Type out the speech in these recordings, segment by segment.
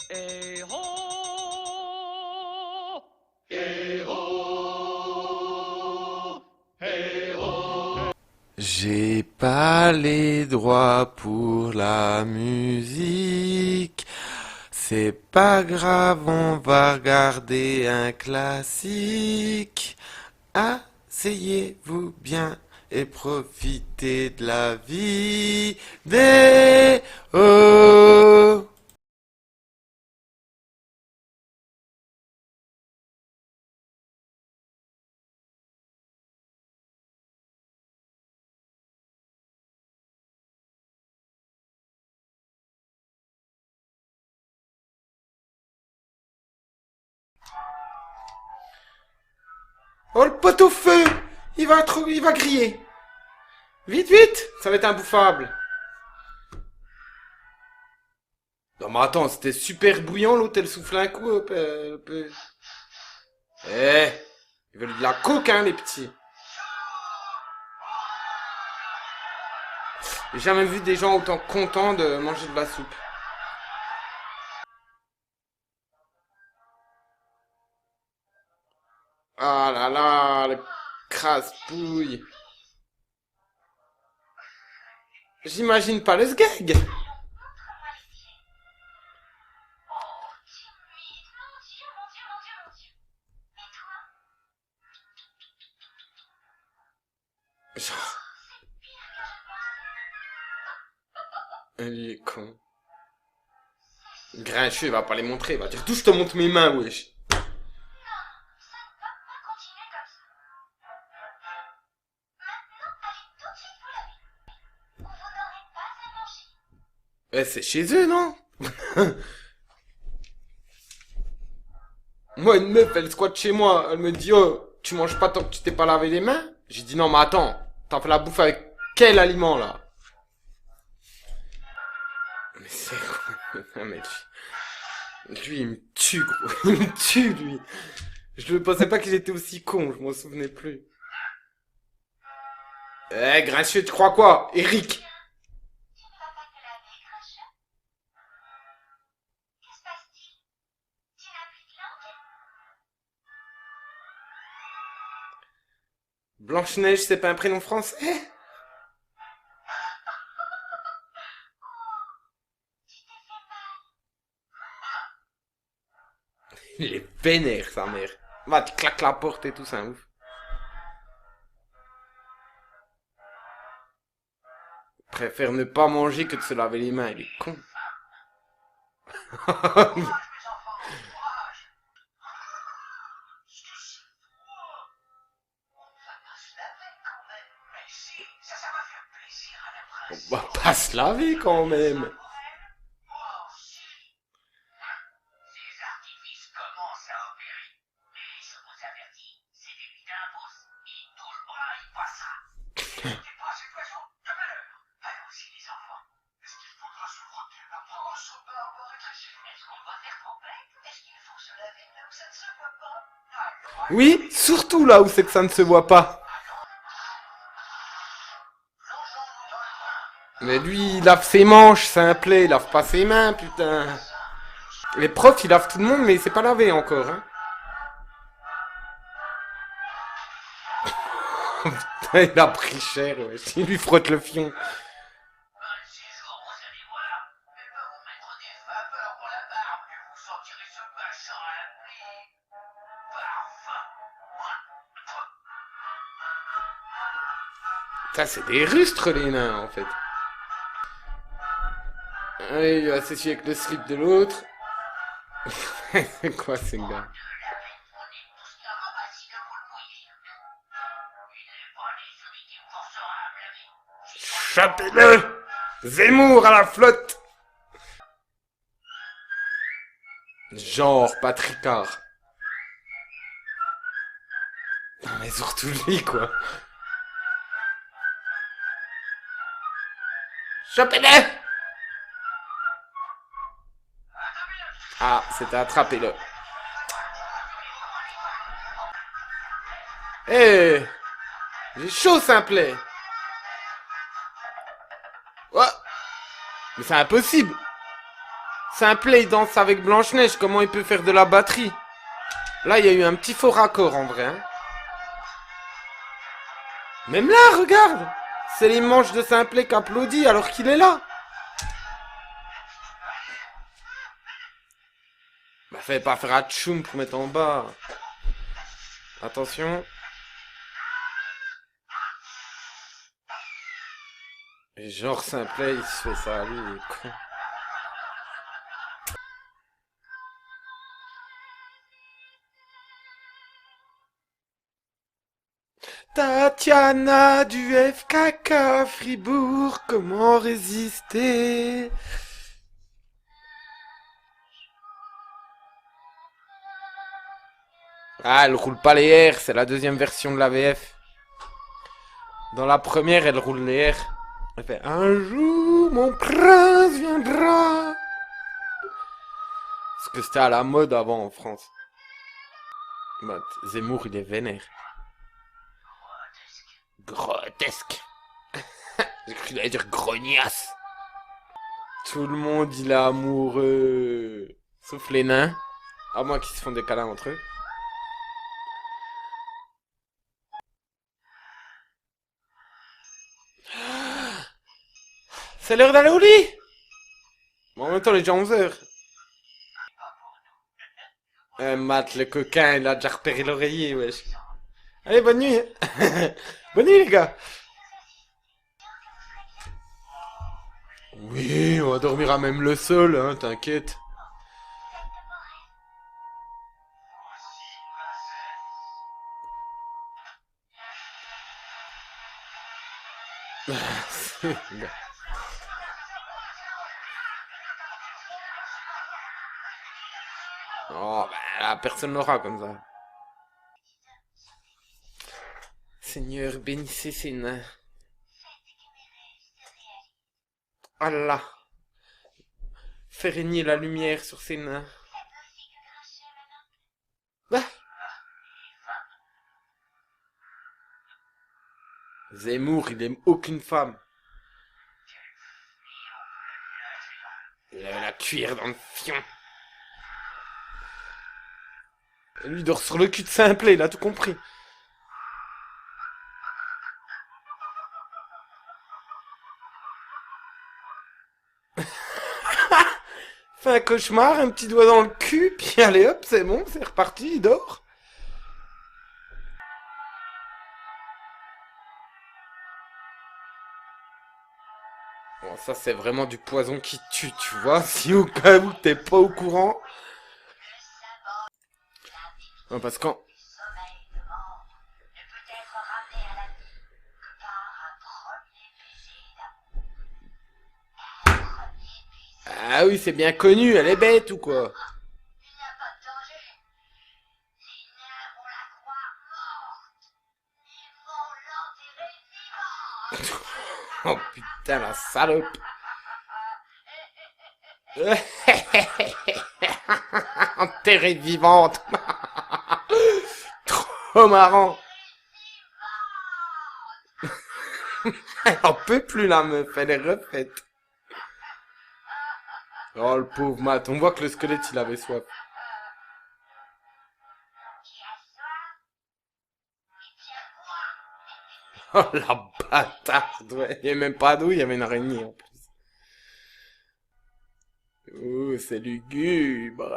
Eh ho! J'ai pas les droits pour la musique. C'est pas grave, on va regarder un classique. Asseyez-vous bien et profitez de la vie. Des oh. Oh, le pot-au-feu! Il va griller! Vite, vite! Ça va être imbouffable! Non mais attends, c'était super bouillant, l'autre elle souffle un coup. Eh, ils veulent de la coke, hein, les petits. J'ai jamais vu des gens autant contents de manger de la soupe. Ah là là, le crasse-pouille. J'imagine pas le sgeg. Genre, il est con. Grincheux, il va pas les montrer, il va dire d'où je te montre mes mains, wesh. Eh, c'est chez eux, non? Moi, une meuf, elle squatte chez moi, elle me dit, oh, tu manges pas tant que tu t'es pas lavé les mains? J'ai dit, non, mais attends, t'en fais la bouffe avec quel aliment, là? Mais c'est quoi? Non, mais lui, il me tue, gros. Il me tue, lui. Je ne pensais pas qu'il était aussi con, je m'en souvenais plus. Eh, Grincheux, tu crois quoi? Eric? Blanche-Neige, c'est pas un prénom français? Il est vénère, sa mère. Va, tu claques la porte et tout, c'est un ouf. Préfère ne pas manger que de se laver les mains, il est con. On va pas se laver quand même. Oui, surtout là où c'est que ça ne se voit pas. Mais lui, il lave ses manches, simplet, il lave pas ses mains, putain. Les profs, ils lavent tout le monde, mais il s'est pas lavé encore, hein. Putain, il a pris cher, ouais. Il lui frotte le fion. Ça, c'est des rustres, les nains, en fait. Allez, il va s'essuyer avec le slip de l'autre. C'est quoi, ces gars? Chopez-le! Zemmour à la flotte! Genre Patricard. Non mais surtout lui quoi. Chopez-le! Ah, c'était attrapé-le. Eh! J'ai chaud simplet! Ouais! Mais c'est impossible! Simplet, il danse avec Blanche-Neige, comment il peut faire de la batterie? Là, il y a eu un petit faux raccord en vrai. Hein. Même là, regarde! C'est les manches de Simplet qui applaudit alors qu'il est là. Bah, fallait pas faire atchoum pour mettre en bas. Attention. Et genre Simplet, il se fait ça, lui, il est con. Tatiana du FKK Fribourg, comment résister? Ah, elle roule pas les R, c'est la deuxième version de la VF. Dans la première, elle roule les R. Elle fait un jour, mon prince viendra. Parce que c'était à la mode avant en France. Bah, Zemmour, il est vénère. Grotesque. J'ai cru qu'il allait dire grognasse. Tout le monde, il est amoureux. Sauf les nains. À moins qu'ils se font des câlins entre eux. C'est l'heure d'aller au lit. Bon, en même temps, il est déjà 11h. Matt, le coquin, il a déjà repéré l'oreiller, wesh. Allez, bonne nuit. Bonne nuit, les gars. Oui, on va dormir à même le sol, hein, t'inquiète. Oh, bah, là, personne n'aura comme ça. Seigneur, bénissez ces nains. Allah. Fait régner la lumière sur ces nains. Bah. Zemmour, il aime aucune femme. Il avait la cuillère dans le fion. Et lui, il dort sur le cul de Simplet, il a tout compris. Fait un cauchemar, un petit doigt dans le cul, puis allez hop, c'est bon, c'est reparti, il dort. Bon, ça c'est vraiment du poison qui tue, tu vois, si au cas où t'es pas au courant. Non, parce qu'en... Ah oui, c'est bien connu, elle est bête ou quoi? Oh putain, la salope. Enterrée vivante. Trop marrant. Elle en peut plus la meuf, elle est refaite. Oh le pauvre Matt, on voit que le squelette il avait soif. Oh la bâtarde, ouais. Il n'y avait même pas d'eau, il y avait une araignée en plus. Oh, c'est lugubre.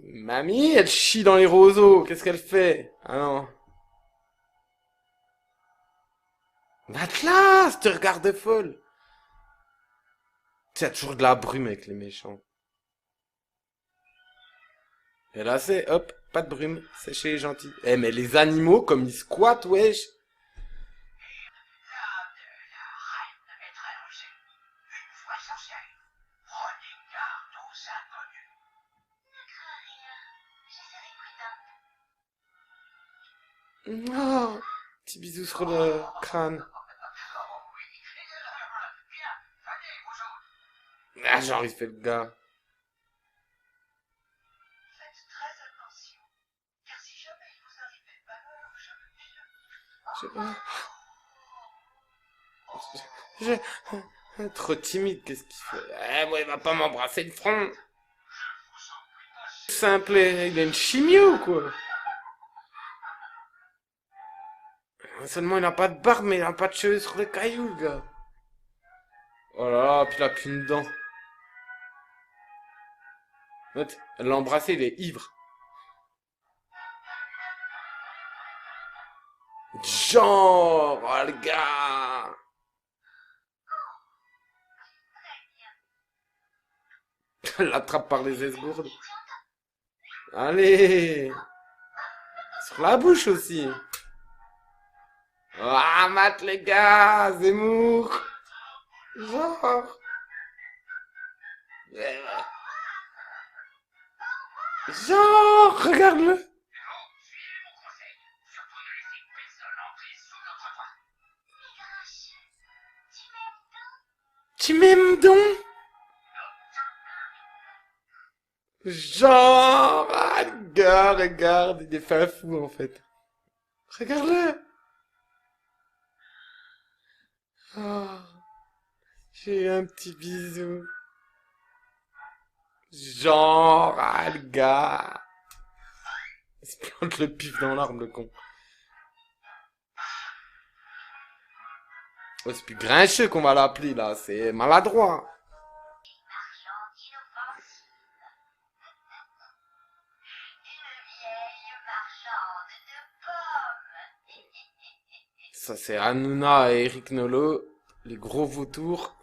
Mamie, elle chie dans les roseaux. Qu'est-ce qu'elle fait? Ah non. Va-te là, ce regard de folle. Tu sais, y a toujours de la brume avec les méchants. Et là, c'est, hop, pas de brume. C'est chez les gentils. Eh, mais les animaux, comme ils squattent, wesh. Oh, petit bisou sur le crâne. Ah, genre, il fait le gars. Trop timide, qu'est-ce qu'il fait? Moi, il va pas m'embrasser le front. Simple, il a une chimio ou quoi? Seulement, il a pas de barbe, mais il a pas de cheveux sur les cailloux, le gars. Oh là là, puis il a qu'une dent. Note, elle l'a embrassé, il est ivre. Genre, oh le gars. Elle l'attrape par les esgourdes. Allez. Sur la bouche aussi. Ah, mate les gars, Zemmour. Genre. Genre, regarde-le. Tu m'aimes donc? Genre, ah, le gars, regarde, il est fait un fou en fait. Regarde-le. Oh, j'ai eu un petit bisou. Genre, ah, le gars. Il se plante le pif dans l'arbre, le con. Oh, c'est plus grincheux qu'on va l'appeler, là. C'est maladroit. Ça, c'est Hanouna et Eric Nolot. Les gros vautours.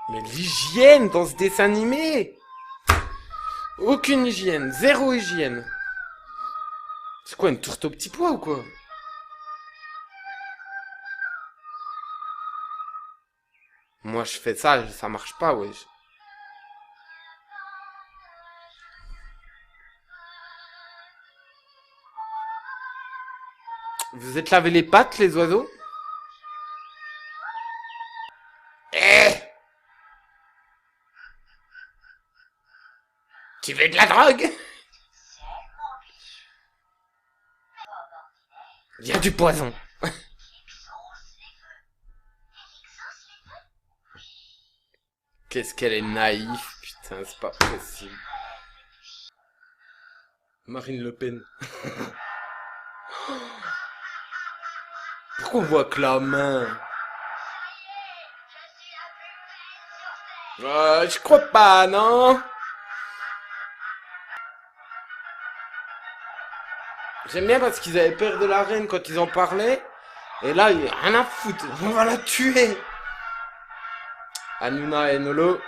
Mais l'hygiène dans ce dessin animé! Aucune hygiène, zéro hygiène. C'est quoi, une tourte au petit pois ou quoi? Moi je fais ça, ça marche pas, wesh. Vous êtes lavé les pattes, les oiseaux? Eh! Tu veux de la drogue? Il y a du poison. Qu'est-ce qu'elle est naïve, putain, c'est pas possible. Marine Le Pen. Pourquoi on voit que la main? Je crois pas, non? J'aime bien parce qu'ils avaient peur de la reine quand ils en parlaient. Et là, il y a rien à foutre. On va la tuer. Hanouna et Nolo.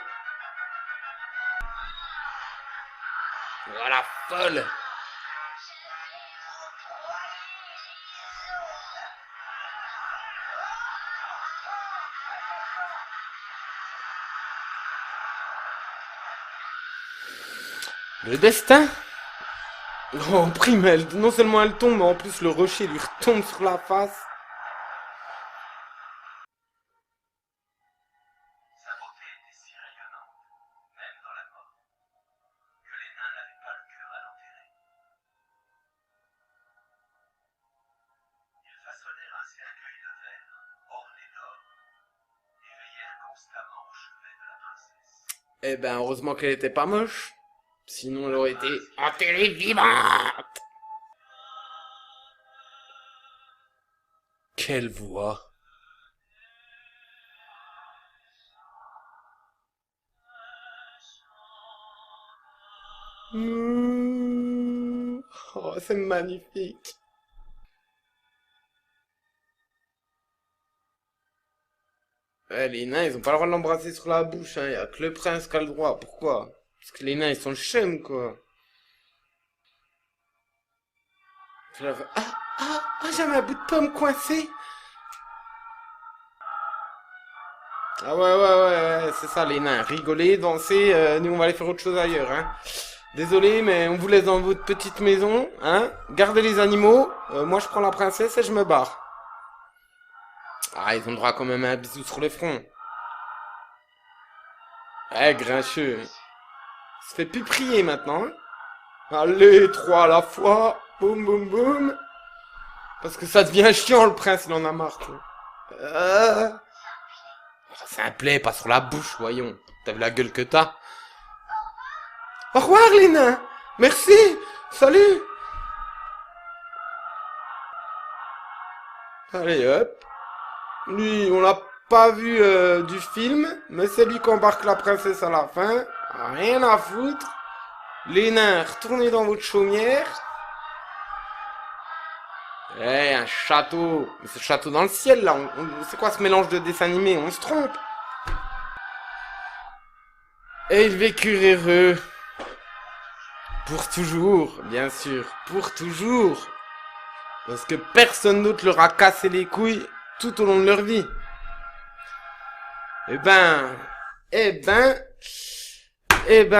Voilà, folle. Le destin? Oh, prime, non seulement elle tombe, mais en plus le rocher lui retombe sur la face. Sa beauté était si rayonnante, même dans la mort, que les nains n'avaient pas le cœur à l'enterrer. Ils façonnèrent un cercueil de verre orné d'or et veillèrent constamment au chevet de la princesse. Eh ben, heureusement qu'elle était pas moche. Sinon, elle aurait été enterrée vivante. Quelle voix. Oh, c'est magnifique. Les nains, ils ont pas le droit de l'embrasser sur la bouche, hein. Y a que le prince qui a le droit. Pourquoi? Parce que les nains, ils sont chum, quoi. J'ai ma bout de pomme coincée. Ah ouais, c'est ça, les nains. Rigoler, danser, nous, on va aller faire autre chose ailleurs, hein. Désolé, mais on vous laisse dans votre petite maison, hein. Gardez les animaux. Moi, je prends la princesse et je me barre. Ah, ils ont le droit quand même à un bisou sur le front. Eh, grincheux. se fait plus prier maintenant. Hein. Allez, 3 à la fois. Boum, boum, boum. Parce que ça devient chiant, le prince, il en a marre. C'est un plaid, pas sur la bouche, voyons. T'as vu la gueule que t'as? Au revoir, les nains. Merci. Salut. Allez, hop. Lui, on l'a pas vu du film, mais c'est lui qui embarque la princesse à la fin. Rien à foutre. Les nains, retournez dans votre chaumière. Eh, un château. Mais c'est le château dans le ciel, là. C'est quoi ce mélange de dessins animés? On se trompe. Et ils vécurent heureux. Pour toujours, bien sûr. Pour toujours. Parce que personne d'autre leur a cassé les couilles tout au long de leur vie. Eh ben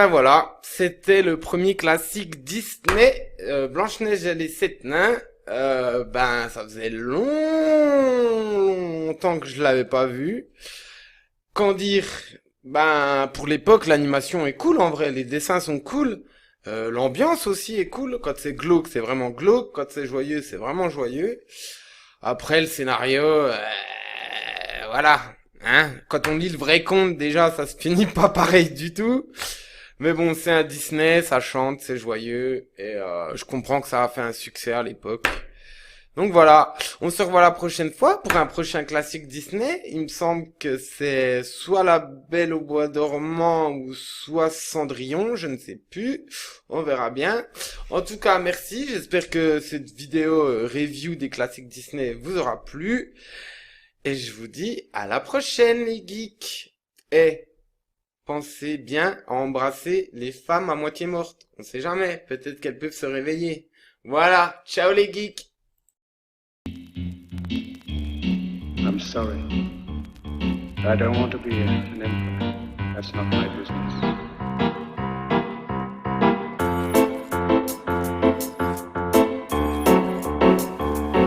voilà. C'était le premier classique Disney, Blanche-Neige et les 7 nains. Ça faisait longtemps que je l'avais pas vu. Qu'en dire? Pour l'époque, l'animation est cool en vrai. Les dessins sont cool. L'ambiance aussi est cool. Quand c'est glauque, c'est vraiment glauque. Quand c'est joyeux, c'est vraiment joyeux. Après, le scénario, voilà. Hein, quand on lit le vrai conte, déjà, ça se finit pas pareil du tout. Mais bon, c'est un Disney, ça chante, c'est joyeux. Et je comprends que ça a fait un succès à l'époque. Donc voilà, on se revoit la prochaine fois pour un prochain classique Disney. Il me semble que c'est soit La Belle au bois dormant ou soit Cendrillon, je ne sais plus. On verra bien. En tout cas, merci. J'espère que cette vidéo review des classiques Disney vous aura plu. Et je vous dis à la prochaine les geeks. Et pensez bien à embrasser les femmes à moitié mortes. On sait jamais, peut-être qu'elles peuvent se réveiller. Voilà, ciao les geeks. I'm sorry. I don't want to be an emperor. That's not my business.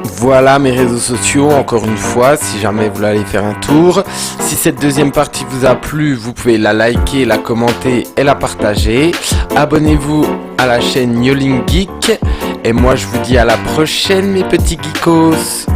Voilà mes réseaux sociaux, encore une fois, si jamais vous voulez aller faire un tour. Si cette deuxième partie vous a plu, vous pouvez la liker, la commenter et la partager. Abonnez-vous à la chaîne Yoling Geek. Et moi je vous dis à la prochaine mes petits geekos.